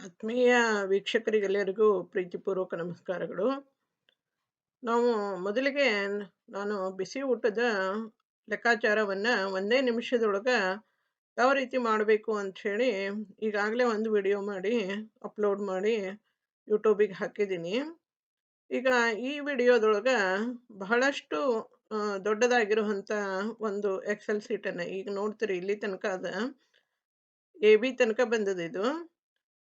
ಆತ್ಮೀಯ ವೀಕ್ಷಕರಿಗೆಲ್ಲರಿಗೂ ಪ್ರೀತಿಪೂರ್ವಕ ನಮಸ್ಕಾರಗಳು. ನಾವು ಮೊದಲಿಗೆ ನಾನು ಬಿಸಿ ಊಟದ ಲೆಕ್ಕಾಚಾರವನ್ನ ಒಂದೇ ನಿಮಿಷದೊಳಗ ಯಾವ ರೀತಿ ಮಾಡಬೇಕು ಅಂತ ಹೇಳಿ ಈಗಾಗಲೇ ಒಂದು ವಿಡಿಯೋ ಮಾಡಿ ಅಪ್ಲೋಡ್ ಮಾಡಿ ಯೂಟ್ಯೂಬಿಗೆ ಹಾಕಿದ್ದೀನಿ. ಈಗ ಈ ವಿಡಿಯೋದೊಳಗ ಬಹಳಷ್ಟು ದೊಡ್ಡದಾಗಿರುವಂಥ ಒಂದು ಎಕ್ಸೆಲ್ ಶೀಟನ್ನು ಈಗ ನೋಡ್ತೀರಿ. ಇಲ್ಲಿ ತನಕ ಅದ ಎ ಬಿ ತನಕ ಬಂದದ ಇದು.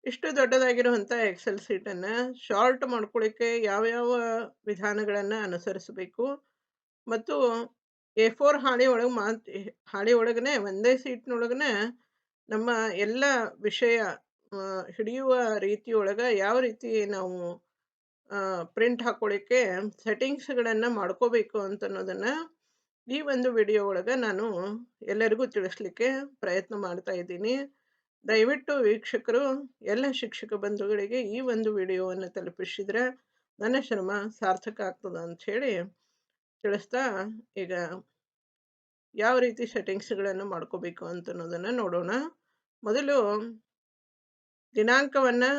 ಇಷ್ಟು ದೊಡ್ಡದಾಗಿರುವಂಥ ಎಕ್ಸೆಲ್ ಶೀಟನ್ನು ಶಾರ್ಟ್ ಮಾಡ್ಕೊಳ್ಳಿಕ್ಕೆ ಯಾವ್ಯಾವ ವಿಧಾನಗಳನ್ನು ಅನುಸರಿಸಬೇಕು ಮತ್ತು A4 ಹಾಳೆ ಒಳಗೆ ಹಾಳೆ ಒಳಗನೆ ಒಂದೇ ಸೀಟ್ನೊಳಗನೆ ನಮ್ಮ ಎಲ್ಲ ವಿಷಯ ಹಿಡಿಯುವ ರೀತಿಯೊಳಗೆ ಯಾವ ರೀತಿ ನಾವು ಪ್ರಿಂಟ್ ಹಾಕೊಳ್ಳಿಕ್ಕೆ ಸೆಟ್ಟಿಂಗ್ಸ್ಗಳನ್ನು ಮಾಡ್ಕೋಬೇಕು ಅಂತ ಅನ್ನೋದನ್ನು ಈ ಒಂದು ವಿಡಿಯೋ ಒಳಗೆ ನಾನು ಎಲ್ಲರಿಗೂ ತಿಳಿಸ್ಲಿಕ್ಕೆ ಪ್ರಯತ್ನ ಮಾಡ್ತಾ ಇದ್ದೀನಿ. ದಯವಿಟ್ಟು ವೀಕ್ಷಕರು ಎಲ್ಲ ಶಿಕ್ಷಕ ಬಂಧುಗಳಿಗೆ ಈ ಒಂದು ವಿಡಿಯೋವನ್ನು ತಲುಪಿಸಿದ್ರೆ ನನ್ನ ಶ್ರಮ ಸಾರ್ಥಕ ಆಗ್ತದ ಅಂತ ಹೇಳಿ ತಿಳಿಸ್ತಾ, ಈಗ ಯಾವ ರೀತಿ ಸೆಟ್ಟಿಂಗ್ಸ್ಗಳನ್ನು ಮಾಡ್ಕೋಬೇಕು ಅಂತ ಅನ್ನೋದನ್ನು ನೋಡೋಣ. ಮೊದಲು ದಿನಾಂಕವನ್ನು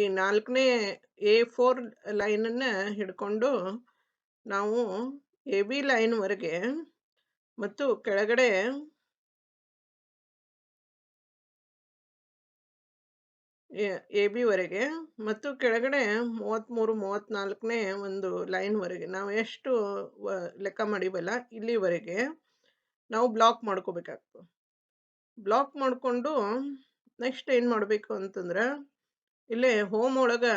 ಈ 4ನೇ A4 ಲೈನನ್ನು ಹಿಡ್ಕೊಂಡು ನಾವು AB ಲೈನ್ವರೆಗೆ ಮತ್ತು ಕೆಳಗಡೆ AB ವರೆಗೆ ಮತ್ತು ಕೆಳಗಡೆ 33 34ನೇ ಒಂದು ಲೈನ್ವರೆಗೆ ನಾವು ಎಷ್ಟು ಲೆಕ್ಕ ಮಾಡೀವಲ್ಲ ಇಲ್ಲಿವರೆಗೆ ನಾವು ಬ್ಲಾಕ್ ಮಾಡ್ಕೋಬೇಕಾಗ್ತದೆ. ಬ್ಲಾಕ್ ಮಾಡಿಕೊಂಡು ನೆಕ್ಸ್ಟ್ ಏನು ಮಾಡಬೇಕು ಅಂತಂದ್ರೆ, ಇಲ್ಲೇ ಹೋಮ್ ಒಳಗೆ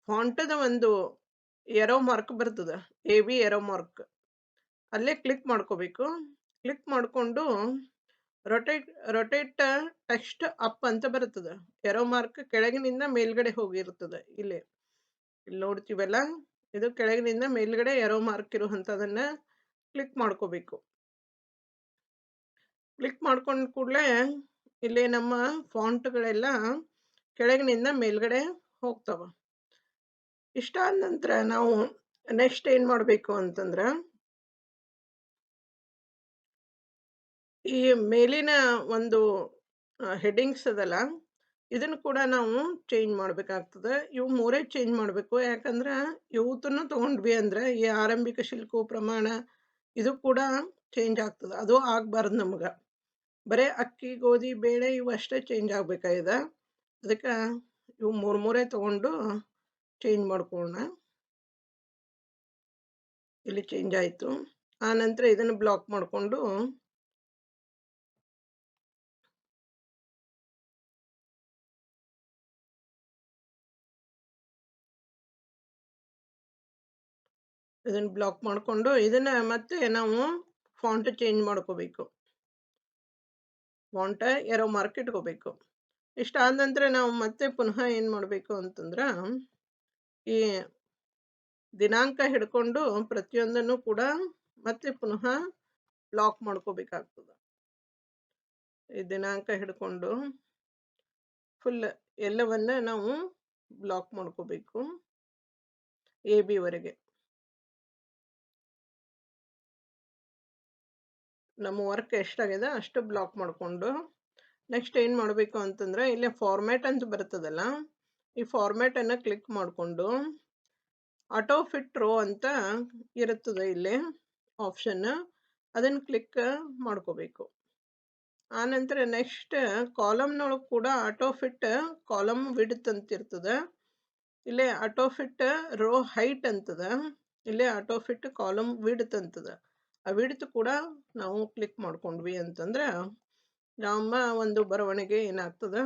ಫಾಂಟದ ಒಂದು ಎರೋ ಮಾರ್ಕ್ ಬರ್ತದೆ, AB ಎರೋ ಮಾರ್ಕ್. ಅಲ್ಲೇ ಕ್ಲಿಕ್ ಮಾಡ್ಕೋಬೇಕು. ಕ್ಲಿಕ್ ಮಾಡಿಕೊಂಡು ರೊಟೇಟ್ ಟೆಕ್ಸ್ಟ್ ಅಪ್ ಅಂತ ಬರ್ತದೆ. ಎರೋ ಮಾರ್ಕ್ ಕೆಳಗಿನಿಂದ ಮೇಲ್ಗಡೆ ಹೋಗಿರ್ತದೆ. ಇಲ್ಲಿ ನೋಡ್ತೀವಲ್ಲ, ಇದು ಕೆಳಗಿನಿಂದ ಮೇಲ್ಗಡೆ ಎರೋ ಮಾರ್ಕ್ ಇರುವಂಥದ್ದನ್ನು ಕ್ಲಿಕ್ ಮಾಡ್ಕೋಬೇಕು. ಕ್ಲಿಕ್ ಮಾಡ್ಕೊಂಡ ಕೂಡಲೇ ಇಲ್ಲಿ ನಮ್ಮ ಫಾಂಟ್ಗಳೆಲ್ಲ ಕೆಳಗಿನಿಂದ ಮೇಲ್ಗಡೆ ಹೋಗ್ತವೆ. ಇಷ್ಟಾದ ನಂತರ ನಾವು ನೆಕ್ಸ್ಟ್ ಏನು ಮಾಡಬೇಕು ಅಂತಂದ್ರೆ, ಈ ಮೇಲಿನ ಒಂದು ಹೆಡ್ಡಿಂಗ್ಸ್ ಅದಲ್ಲ, ಇದನ್ನು ಕೂಡ ನಾವು ಚೇಂಜ್ ಮಾಡಬೇಕಾಗ್ತದೆ. ಇವು ಮೂರೇ ಚೇಂಜ್ ಮಾಡಬೇಕು. ಯಾಕಂದ್ರೆ ಇವತ್ತನ್ನು ತೊಗೊಂಡ್ವಿ ಅಂದ್ರೆ ಈ ಆರಂಭಿಕ ಶುಲ್ಕವು ಪ್ರಮಾಣ ಇದು ಕೂಡ ಚೇಂಜ್ ಆಗ್ತದೆ. ಅದು ಆಗಬಾರ್ದು ನಮ್ಗೆ. ಬರೀ ಅಕ್ಕಿ, ಗೋಧಿ, ಬೇಳೆ ಇವು ಅಷ್ಟೇ ಚೇಂಜ್ ಆಗಬೇಕಾಗಿದೆ. ಅದಕ್ಕೆ ಇವು ಮೂರೇ ತೊಗೊಂಡು ಚೇಂಜ್ ಮಾಡ್ಕೊಳ್ಳೋಣ. ಇಲ್ಲಿ ಚೇಂಜ್ ಆಯಿತು. ಆ ನಂತರ ಇದನ್ನು ಬ್ಲಾಕ್ ಮಾಡಿಕೊಂಡು ಇದನ್ನು ಬ್ಲಾಕ್ ಮಾಡಿಕೊಂಡು ಇದನ್ನು ಮತ್ತೆ ನಾವು ಫಾಂಟ್ ಚೇಂಜ್ ಮಾಡ್ಕೋಬೇಕು. ಫಾಂಟ್ ಎರೋ ಮಾರ್ಕ್ ಇಟ್ಕೋಬೇಕು. ಇಷ್ಟಾದ ನಂತರ ನಾವು ಮತ್ತೆ ಪುನಃ ಏನು ಮಾಡಬೇಕು ಅಂತಂದ್ರೆ, ಈ ದಿನಾಂಕ ಹಿಡ್ಕೊಂಡು ಪ್ರತಿಯೊಂದನ್ನು ಕೂಡ ಮತ್ತೆ ಪುನಃ ಬ್ಲಾಕ್ ಮಾಡ್ಕೋಬೇಕಾಗ್ತದೆ. ಈ ದಿನಾಂಕ ಹಿಡ್ಕೊಂಡು ಫುಲ್ ಎಲ್ಲವನ್ನ ನಾವು ಬ್ಲಾಕ್ ಮಾಡ್ಕೋಬೇಕು AB ವರೆಗೆ. ನಮ್ಮ ವರ್ಕ್ ಎಷ್ಟಾಗಿದೆ ಅಷ್ಟು ಬ್ಲಾಕ್ ಮಾಡಿಕೊಂಡು ನೆಕ್ಸ್ಟ್ ಏನು ಮಾಡಬೇಕು ಅಂತಂದ್ರೆ, ಇಲ್ಲೇ ಫಾರ್ಮ್ಯಾಟ್ ಅಂತ ಬರ್ತದಲ್ಲ, ಈ ಫಾರ್ಮ್ಯಾಟನ್ನು ಕ್ಲಿಕ್ ಮಾಡಿಕೊಂಡು ಆಟೋ ಫಿಟ್ ರೋ ಅಂತ ಇರುತ್ತದೆ ಇಲ್ಲಿ ಆಪ್ಷನ್, ಅದನ್ನು ಕ್ಲಿಕ್ ಮಾಡ್ಕೋಬೇಕು. ಆನಂತರ ನೆಕ್ಸ್ಟ್ ಕಾಲಮ್ನೊಳಗೆ ಕೂಡ ಆಟೋ ಫಿಟ್ ಕಾಲಮ್ ವಿಡ್ತ್ ಅಂತ ಇರ್ತದೆ. ಇಲ್ಲೇ ಆಟೋ ಫಿಟ್ ರೋ ಹೈಟ್ ಅಂತದ, ಇಲ್ಲೇ ಆಟೋ ಫಿಟ್ ಕಾಲಮ್ ವಿಡ್ತ್ ಅಂತದ. ಆ ವಿಡ್ತ್ ಕೂಡ ನಾವು ಕ್ಲಿಕ್ ಮಾಡ್ಕೊಂಡ್ವಿ ಅಂತಂದ್ರೆ ನಮ್ಮ ಒಂದು ಬರವಣಿಗೆ ಏನಾಗ್ತದೆ,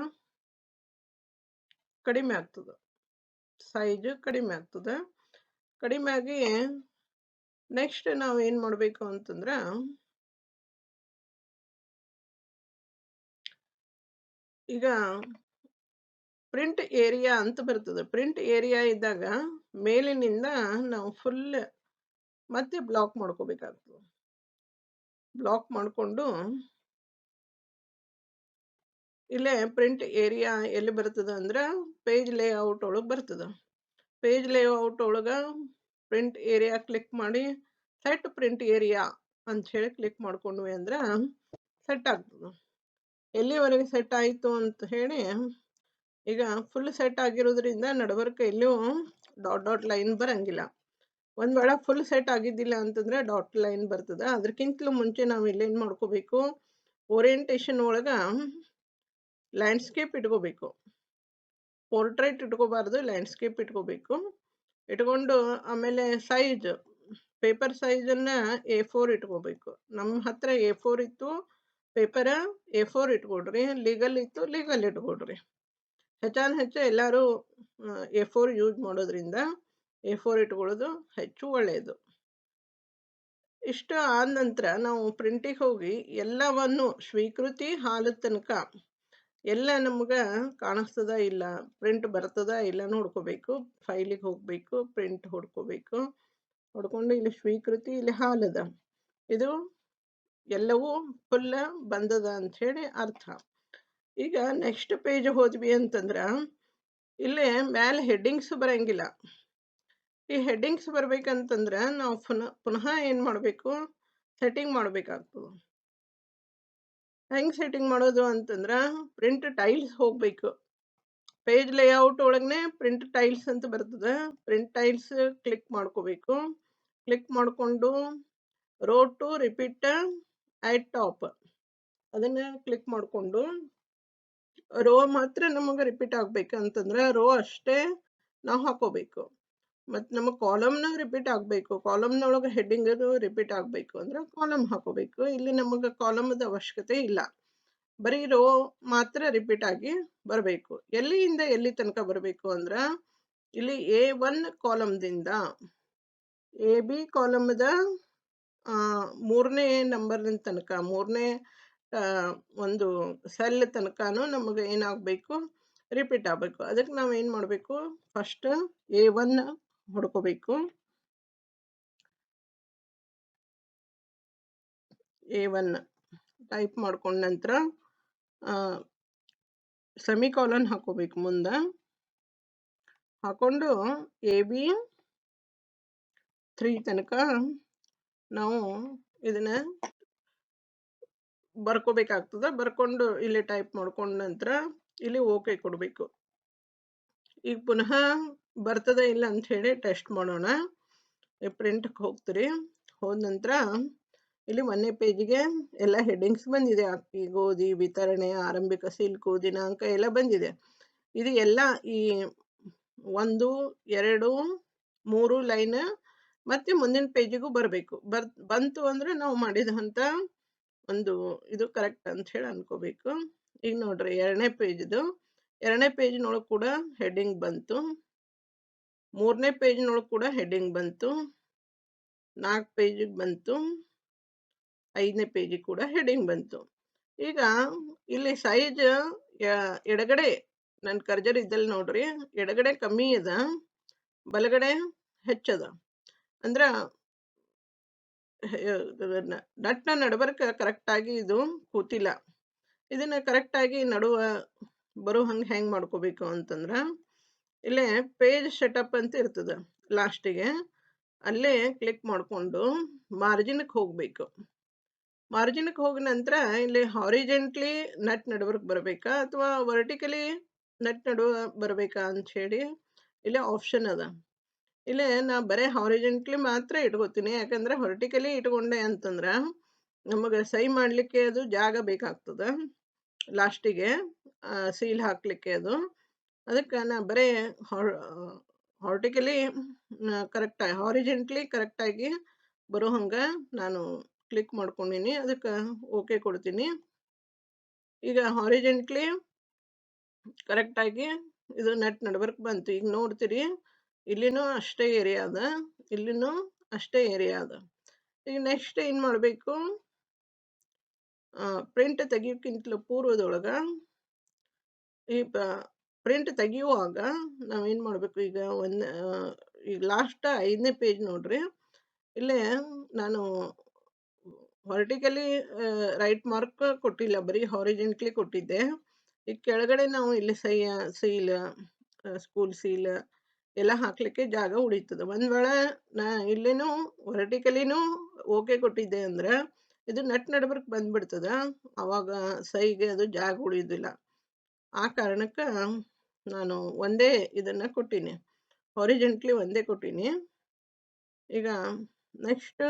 ಕಡಿಮೆ ಆಗ್ತದೆ, ಸೈಜ್ ಕಡಿಮೆ ಆಗ್ತದೆ. ಕಡಿಮೆ ಆಗಿ ನೆಕ್ಸ್ಟ್ ನಾವು ಏನು ಮಾಡಬೇಕು ಅಂತಂದ್ರೆ, ಈಗ ಪ್ರಿಂಟ್ ಏರಿಯಾ ಅಂತ ಬರ್ತದೆ. ಪ್ರಿಂಟ್ ಏರಿಯಾ ಇದ್ದಾಗ ಮೇಲಿನಿಂದ ನಾವು ಫುಲ್ ಮತ್ತೆ ಬ್ಲಾಕ್ ಮಾಡ್ಕೋಬೇಕಾಗ್ತದೆ. ಬ್ಲಾಕ್ ಮಾಡಿಕೊಂಡು ಇಲ್ಲೇ ಪ್ರಿಂಟ್ ಏರಿಯಾ ಎಲ್ಲಿ ಬರ್ತದೆ ಅಂದ್ರೆ ಪೇಜ್ ಲೇಔಟ್ ಒಳಗೆ ಬರ್ತದೆ. ಪೇಜ್ ಲೇಔಟ್ ಒಳಗೆ ಪ್ರಿಂಟ್ ಏರಿಯಾ ಕ್ಲಿಕ್ ಮಾಡಿ ಸೆಟ್ ಪ್ರಿಂಟ್ ಏರಿಯಾ ಅಂತ ಹೇಳಿ ಕ್ಲಿಕ್ ಮಾಡ್ಕೊಂಡ್ವಿ ಅಂದ್ರೆ ಸೆಟ್ ಆಗ್ತದೆ. ಎಲ್ಲಿವರೆಗೆ ಸೆಟ್ ಆಯಿತು ಅಂತ ಹೇಳಿ ಈಗ ಫುಲ್ ಸೆಟ್ ಆಗಿರೋದ್ರಿಂದ ನಡಬರ್ಕ ಎಲ್ಲಿಯೂ ಡಾಟ್ ಡಾಟ್ ಲೈನ್ ಬರಂಗಿಲ್ಲ. ಒಂದು ವೇಳೆ ಫುಲ್ ಸೆಟ್ ಆಗಿದ್ದಿಲ್ಲ ಅಂತಂದ್ರೆ ಡಾಟ್ ಲೈನ್ ಬರ್ತದೆ. ಅದಕ್ಕಿಂತಲೂ ಮುಂಚೆ ನಾವು ಇಲ್ಲೇನು ಮಾಡ್ಕೋಬೇಕು, ಓರಿಯೆಂಟೇಷನ್ ಒಳಗೆ ಲ್ಯಾಂಡ್ಸ್ಕೇಪ್ ಇಟ್ಕೋಬೇಕು. ಪೋರ್ಟ್ರೇಟ್ ಇಟ್ಕೋಬಾರ್ದು, ಲ್ಯಾಂಡ್ಸ್ಕೇಪ್ ಇಟ್ಕೋಬೇಕು. ಇಟ್ಕೊಂಡು ಆಮೇಲೆ ಸೈಜ್, ಪೇಪರ್ ಸೈಜನ್ನು A4 ಇಟ್ಕೋಬೇಕು. ನಮ್ಮ ಹತ್ರ A4 ಇತ್ತು, ಪೇಪರ A4 ಇಟ್ಕೊಡ್ರಿ. ಲೀಗಲ್ ಇತ್ತು, ಲೀಗಲ್ ಇಟ್ಕೊಡ್ರಿ. ಹೆಚ್ಚಾನ್ ಹೆಚ್ಚು ಎಲ್ಲರೂ A4 ಯೂಸ್ ಮಾಡೋದ್ರಿಂದ A4 ಇಟ್ಕೊಳ್ಳೋದು ಹೆಚ್ಚು ಒಳ್ಳೆಯದು. ಇಷ್ಟು ಆದ ನಂತರ ನಾವು ಪ್ರಿಂಟಿಗೆ ಹೋಗಿ ಎಲ್ಲವನ್ನು ಸ್ವೀಕೃತಿ ಹಾಲು ತನಕ ಎಲ್ಲ ನಮ್ಗೆ ಕಾಣಿಸ್ತದ ಇಲ್ಲ, ಪ್ರಿಂಟ್ ಬರ್ತದ ಇಲ್ಲ ನೋಡ್ಕೋಬೇಕು. ಫೈಲಿಗೆ ಹೋಗಬೇಕು, ಪ್ರಿಂಟ್ ಹೊಡ್ಕೋಬೇಕು. ಹೊಡ್ಕೊಂಡು ಇಲ್ಲಿ ಸ್ವೀಕೃತಿ, ಇಲ್ಲಿ ಹಾಲದ, ಇದು ಎಲ್ಲವೂ ಫುಲ್ಲ ಬಂದದ ಅಂಥೇಳಿ ಅರ್ಥ. ಈಗ ನೆಕ್ಸ್ಟ್ ಪೇಜ್ ಹೋದ್ವಿ ಅಂತಂದ್ರೆ ಇಲ್ಲಿ ಮ್ಯಾಲೆ ಹೆಡ್ಡಿಂಗ್ಸ್ ಬರಂಗಿಲ್ಲ. ಈ ಹೆಡ್ಡಿಂಗ್ಸ್ ಬರ್ಬೇಕಂತಂದ್ರೆ ನಾವು ಪುನಃ ಏನು ಮಾಡಬೇಕು, ಸೆಟ್ಟಿಂಗ್ ಮಾಡಬೇಕಾಗ್ತದೆ. ಹೆಂಗೆ ಸೆಟ್ಟಿಂಗ್ ಮಾಡೋದು ಅಂತಂದ್ರೆ ಪ್ರಿಂಟ್ ಟೈಲ್ಸ್ ಹೋಗಬೇಕು. ಪೇಜ್ ಲೇಔಟ್ ಒಳಗನೆ ಪ್ರಿಂಟ್ ಟೈಲ್ಸ್ ಅಂತ ಬರ್ತದೆ. ಪ್ರಿಂಟ್ ಟೈಲ್ಸ್ ಕ್ಲಿಕ್ ಮಾಡ್ಕೋಬೇಕು. ಕ್ಲಿಕ್ ಮಾಡಿಕೊಂಡು row to repeat at top ಅದನ್ನು ಕ್ಲಿಕ್ ಮಾಡಿಕೊಂಡು ರೋ ಮಾತ್ರ ನಮಗೆ ರಿಪೀಟ್ ಆಗ್ಬೇಕಂತಂದ್ರೆ ರೋ ಅಷ್ಟೇ ನಾವು ಹಾಕೋಬೇಕು. ಮತ್ತು ನಮಗೆ ಕಾಲಮ್ನ ರಿಪೀಟ್ ಆಗಬೇಕು. ಕಾಲಮ್ನೊಳಗೆ ಹೆಡ್ಡಿಂಗ್ ರಿಪೀಟ್ ಆಗಬೇಕು ಅಂದ್ರೆ ಕಾಲಮ್ ಹಾಕೋಬೇಕು. ಇಲ್ಲಿ ನಮಗೆ ಕಾಲಮ್ದ ಅವಶ್ಯಕತೆ ಇಲ್ಲ, ಬರೀ ರೋ ಮಾತ್ರ ರಿಪೀಟ್ ಆಗಿ ಬರಬೇಕು. ಎಲ್ಲಿಂದ ಎಲ್ಲಿ ತನಕ ಬರಬೇಕು ಅಂದ್ರೆ ಇಲ್ಲಿ A1 ಕಾಲಮ್ದಿಂದ AB ಕಾಲಮ್ದ 3ನೇ ನಂಬರ್ನ ತನಕ, 3ನೇ ಒಂದು ಸೆಲ್ ತನಕನೂ ನಮಗೆ ಏನಾಗಬೇಕು, ರಿಪೀಟ್ ಆಗಬೇಕು. ಅದಕ್ಕೆ ನಾವು ಏನು ಮಾಡಬೇಕು, ಫಸ್ಟ್ A1 ಹೊಡ್ಕೋಬೇಕು. A1 ಟೈಪ್ ಮಾಡ್ಕೊಂಡ ನಂತರ ಸೆಮಿಕಾಲನ್ ಹಾಕೋಬೇಕು. ಮುಂದೆ ಹಾಕೊಂಡು AB 3 ತನಕ ನಾವು ಇದನ್ನ ಬರ್ಕೋಬೇಕಾಗ್ತದೆ. ಬರ್ಕೊಂಡು ಇಲ್ಲಿ ಟೈಪ್ ಮಾಡ್ಕೊಂಡ ನಂತರ ಇಲ್ಲಿ ಓಕೆ ಕೊಡಬೇಕು. ಈಗ ಪುನಃ ಬರ್ತದೆ ಇಲ್ಲ ಅಂತ ಹೇಳಿ ಟೆಸ್ಟ್ ಮಾಡೋಣ. ಪ್ರಿಂಟ್ಗೆ ಹೋಗ್ತೀರಿ. ಹೋದ ನಂತರ ಇಲ್ಲಿ 1ನೇ ಪೇಜಿಗೆ ಎಲ್ಲ ಹೆಡ್ಡಿಂಗ್ಸ್ ಬಂದಿದೆ. ಅಕ್ಕಿ, ಗೋಧಿ, ವಿತರಣೆ, ಆರಂಭಿಕ ಸಿಲ್ಕು, ದಿನಾಂಕ ಎಲ್ಲ ಬಂದಿದೆ. ಇದು ಎಲ್ಲ ಈ 1, 2, 3 ಲೈನ್ ಮತ್ತೆ ಮುಂದಿನ ಪೇಜಿಗೂ ಬರಬೇಕು. ಬಂತು ಅಂದ್ರೆ ನಾವು ಮಾಡಿದಂಥ ಒಂದು ಇದು ಕರೆಕ್ಟ್ ಅಂತ ಹೇಳಿ ಅನ್ಕೋಬೇಕು. ಈಗ ನೋಡ್ರಿ 2ನೇ ಪೇಜ್ದು, 2ನೇ ಪೇಜ್ನೊಳಗೆ ಕೂಡ ಹೆಡ್ಡಿಂಗ್ ಬಂತು. 3ನೇ ಪೇಜ್ನೊಳಗೆ ಕೂಡ ಹೆಡ್ಡಿಂಗ್ ಬಂತು. 4 ಪೇಜಿಗೆ ಬಂತು. 5ನೇ ಪೇಜಿಗೆ ಕೂಡ ಹೆಡ್ಡಿಂಗ್ ಬಂತು. ಈಗ ಇಲ್ಲಿ ಸೈಜ್ ಎಡಗಡೆ ನನ್ನ ಕರ್ಜರ್ ಇದ್ದಲ್ಲಿ ನೋಡ್ರಿ, ಎಡಗಡೆ ಕಮ್ಮಿ ಅದ, ಬಲಗಡೆ ಹೆಚ್ಚದ. ಅಂದ್ರೆ ನಟ್ನ ನಡಬರ್ಕ ಕರೆಕ್ಟಾಗಿ ಇದು ಕೂತಿಲ್ಲ. ಇದನ್ನು ಕರೆಕ್ಟಾಗಿ ನಡುವ ಬರೋ ಹಂಗೆ ಹೆಂಗೆ ಮಾಡ್ಕೋಬೇಕು ಅಂತಂದ್ರೆ ಇಲ್ಲೇ ಪೇಜ್ ಸೆಟಪ್ ಅಂತ ಇರ್ತದೆ ಲಾಸ್ಟಿಗೆ, ಅಲ್ಲೇ ಕ್ಲಿಕ್ ಮಾಡಿಕೊಂಡು ಮಾರ್ಜಿನ್ಗೆ ಹೋಗಬೇಕು. ಮಾರ್ಜಿನ್ಗೆ ಹೋದ ನಂತರ ಇಲ್ಲಿ ಹಾರಿಜೆಂಟ್ಲಿ ನಟ್ ನಡುವರ್ಕ್ ಬರಬೇಕಾ ಅಥವಾ ವರ್ಟಿಕಲಿ ನಟ್ ನಡುವ ಬರಬೇಕಾ ಅಂಥೇಳಿ ಇಲ್ಲಿ ಆಪ್ಷನ್ ಅದ. ಇಲ್ಲೇ ನಾ ಬರೀ ಹಾರಿಜೆಂಟ್ಲಿ ಮಾತ್ರ ಇಟ್ಕೋತೀನಿ. ಯಾಕಂದ್ರೆ ವರ್ಟಿಕಲಿ ಇಟ್ಕೊಂಡೆ ಅಂತಂದ್ರೆ ನಮಗೆ ಸಹಿ ಮಾಡಲಿಕ್ಕೆ ಅದು ಜಾಗ ಬೇಕಾಗ್ತದೆ ಲಾಸ್ಟಿಗೆ ಸೀಲ್ ಹಾಕಲಿಕ್ಕೆ. ಅದಕ್ಕೆ ನಾ ಬರೀ ಹಾರ್ಟಿಕಲಿ ಕರೆಕ್ಟಾಗಿ, ಹಾರಿಜೆಂಟ್ಲಿ ಕರೆಕ್ಟಾಗಿ ಬರೋ ಹಂಗೆ ನಾನು ಕ್ಲಿಕ್ ಮಾಡ್ಕೊಂಡೀನಿ. ಅದಕ್ಕೆ ಓಕೆ ಕೊಡ್ತೀನಿ. ಈಗ ಹಾರಿಜೆಂಟ್ಲಿ ಕರೆಕ್ಟಾಗಿ ಇದು ನಟ್ ನಡ್ಬರ್ಕ್ ಬಂತು. ಈಗ ನೋಡ್ತೀರಿ ಇಲ್ಲಿನೂ ಅಷ್ಟೇ ಏರಿಯಾ ಅದ, ಇಲ್ಲಿನೂ ಅಷ್ಟೇ ಏರಿಯಾ ಅದ. ಈಗ ನೆಕ್ಸ್ಟ್ ಏನು ಮಾಡಬೇಕು, ಪ್ರಿಂಟ್ ತೆಗಿಯೋಕ್ಕಿಂತಲೂ ಪೂರ್ವದೊಳಗೆ ಈ ಪ್ರಿಂಟ್ ತೆಗಿಯುವಾಗ ನಾವೇನು ಮಾಡಬೇಕು, ಈಗ ಈಗ ಲಾಸ್ಟ್ 5ನೇ ಪೇಜ್ ನೋಡ್ರಿ, ಇಲ್ಲೇ ನಾನು ವರ್ಟಿಕಲಿ ರೈಟ್ ಮಾರ್ಕ್ ಕೊಟ್ಟಿಲ್ಲ, ಬರೀ ಹಾರಿಜೆಂಟ್ಲಿ ಕೊಟ್ಟಿದ್ದೆ. ಈಗ ಕೆಳಗಡೆ ನಾವು ಇಲ್ಲಿ ಸೀಲ್, ಸ್ಕೂಲ್ ಸೀಲ್ ಎಲ್ಲ ಹಾಕ್ಲಿಕ್ಕೆ ಜಾಗ ಉಳಿತದೆ. ಒಂದು ವೇಳೆ ನಾ ಇಲ್ಲೇನೂ ವರ್ಟಿಕಲಿನೂ ಓಕೆ ಕೊಟ್ಟಿದ್ದೆ ಅಂದ್ರೆ ಇದು ನಡುಬರ್ಕ್ ಬಂದ್ಬಿಡ್ತದ. ಅವಾಗ ಸೈಗೆ ಅದು ಜಾಗ ಉಳಿಯುದಿಲ್ಲ. ಆ ಕಾರಣಕ್ಕ ನಾನು ಒಂದೇ ಇದನ್ನ ಕೊಟ್ಟೀನಿ. ಹಾರಿಜಾಂಟಲಿ ಒಂದೇ ಕೊಟ್ಟೀನಿ. ಈಗ ನೆಕ್ಸ್ಟ್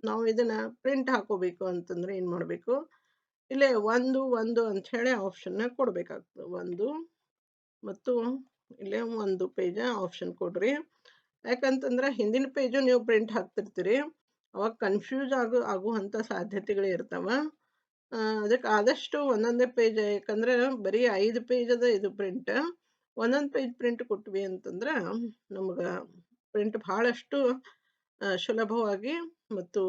ನಾವು ಇದನ್ನ ಪ್ರಿಂಟ್ ಹಾಕೋಬೇಕು ಅಂತಂದ್ರೆ ಏನ್ ಮಾಡ್ಬೇಕು? ಇಲ್ಲೇ 1, 1 ಅಂತ ಹೇಳಿ ಆಪ್ಷನ್‌ನ ಕೊಡ್ಬೇಕಾಗ್ತದೆ. 1 ಮತ್ತು ಇಲ್ಲೇ 1 ಪೇಜ ಆಪ್ಷನ್ ಕೊಡ್ರಿ. ಯಾಕಂತಂದ್ರೆ ಹಿಂದಿನ ಪೇಜು ನೀವು ಪ್ರಿಂಟ್ ಹಾಕ್ತಿರ್ತೀರಿ. ಅವಾಗ ಕನ್‌ಫ್ಯೂಸ್ ಆಗುವಂಥ ಸಾಧ್ಯತೆಗಳು ಇರ್ತಾವ. ಅದಕ್ಕೆ ಆದಷ್ಟು ಒಂದೊಂದೇ ಪೇಜ್, ಯಾಕಂದ್ರೆ ಬರೀ 5 ಪೇಜದ ಇದು ಪ್ರಿಂಟ್. ಒಂದೊಂದು ಪೇಜ್ ಪ್ರಿಂಟ್ ಕೊಟ್ವಿ ಅಂತಂದ್ರ ನಮ್ಗ ಪ್ರಿಂಟ್ ಬಹಳಷ್ಟು ಸುಲಭವಾಗಿ ಮತ್ತು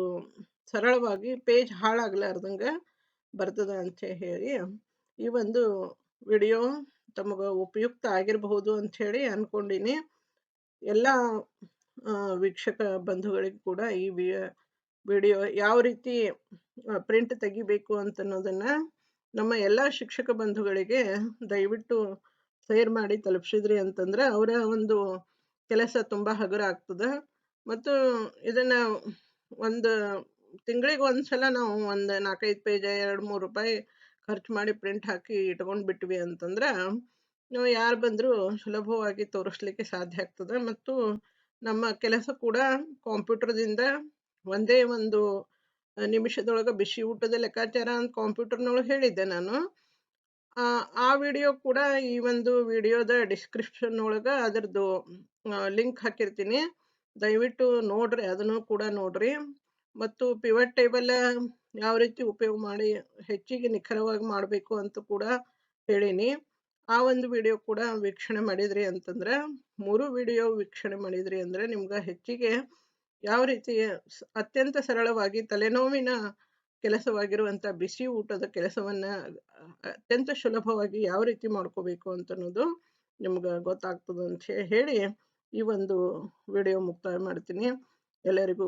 ಸರಳವಾಗಿ ಪೇಜ್ ಹಾಳಾಗ್ಲಾರ್ದಂಗ ಬರ್ತದ ಅಂತ ಹೇಳಿ ಈ ಒಂದು ವಿಡಿಯೋ ತಮಗ ಉಪಯುಕ್ತ ಆಗಿರಬಹುದು ಅಂತ ಹೇಳಿ ಅನ್ಕೊಂಡೀನಿ. ಎಲ್ಲ ವೀಕ್ಷಕ ಬಂಧುಗಳಿಗೂ ಕೂಡ ಈ ವಿಡಿಯೋ ಯಾವ ರೀತಿ ಪ್ರಿಂಟ್ ತೆಗಿಬೇಕು ಅಂತನ್ನೋದನ್ನ ನಮ್ಮ ಎಲ್ಲ ಶಿಕ್ಷಕ ಬಂಧುಗಳಿಗೆ ದಯವಿಟ್ಟು ಶೇರ್ ಮಾಡಿ ತಲುಪಿಸಿದ್ರಿ ಅಂತಂದ್ರೆ ಅವರ ಒಂದು ಕೆಲಸ ತುಂಬ ಹಗುರ ಆಗ್ತದೆ. ಮತ್ತು ಇದನ್ನ ಒಂದು ತಿಂಗಳಿಗೆ ಒಂದ್ಸಲ ನಾವು ಒಂದು 4-5 ಪೇಜ್ ₹2-3 ಖರ್ಚು ಮಾಡಿ ಪ್ರಿಂಟ್ ಹಾಕಿ ಇಟ್ಕೊಂಡು ಬಿಟ್ವಿ ಅಂತಂದ್ರೆ ನಾವು ಯಾರು ಬಂದರೂ ಸುಲಭವಾಗಿ ತೋರಿಸ್ಲಿಕ್ಕೆ ಸಾಧ್ಯ ಆಗ್ತದೆ. ಮತ್ತು ನಮ್ಮ ಕೆಲಸ ಕೂಡ ಕಂಪ್ಯೂಟರ್ದಿಂದ ಒಂದೇ ಒಂದು ನಿಮಿಷದೊಳಗೆ ಬಿಸಿ ಊಟದ ಲೆಕ್ಕಾಚಾರ ಅಂತ ಕಂಪ್ಯೂಟರ್ನೊಳಗೆ ಹೇಳಿದ್ದೆ ನಾನು. ಆ ವಿಡಿಯೋ ಕೂಡ ಈ ಒಂದು ವಿಡಿಯೋದ ಡಿಸ್ಕ್ರಿಪ್ಷನ್ ಒಳಗೆ ಅದರದ್ದು ಲಿಂಕ್ ಹಾಕಿರ್ತೀನಿ. ದಯವಿಟ್ಟು ನೋಡ್ರಿ, ಅದನ್ನು ಕೂಡ ನೋಡ್ರಿ. ಮತ್ತು ಪಿವಟ್ ಟೇಬಲ್ ಯಾವ ರೀತಿ ಉಪಯೋಗ ಮಾಡಿ ಹೆಚ್ಚಿಗೆ ನಿಖರವಾಗಿ ಮಾಡಬೇಕು ಅಂತ ಕೂಡ ಹೇಳೀನಿ. ಆ ಒಂದು ವಿಡಿಯೋ ಕೂಡ ವೀಕ್ಷಣೆ ಮಾಡಿದ್ರಿ ಅಂತಂದ್ರೆ 3 ವಿಡಿಯೋ ವೀಕ್ಷಣೆ ಮಾಡಿದ್ರಿ ಅಂದ್ರೆ ನಿಮ್ಗೆ ಹೆಚ್ಚಿಗೆ ಯಾವ ರೀತಿ ಅತ್ಯಂತ ಸರಳವಾಗಿ ತಲೆನೋವಿನ ಕೆಲಸವಾಗಿರುವಂಥ ಬಿಸಿ ಊಟದ ಕೆಲಸವನ್ನ ಅತ್ಯಂತ ಸುಲಭವಾಗಿ ಯಾವ ರೀತಿ ಮಾಡ್ಕೋಬೇಕು ಅಂತನ್ನೋದು ನಿಮ್ಗೆ ಗೊತ್ತಾಗ್ತದೆ ಅಂತ ಹೇಳಿ ಈ ಒಂದು ವಿಡಿಯೋ ಮುಕ್ತಾಯ ಮಾಡ್ತೀನಿ. ಎಲ್ಲರಿಗೂ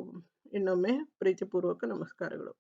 ಇನ್ನೊಮ್ಮೆ ಪ್ರೀತಿಪೂರ್ವಕ ನಮಸ್ಕಾರಗಳು.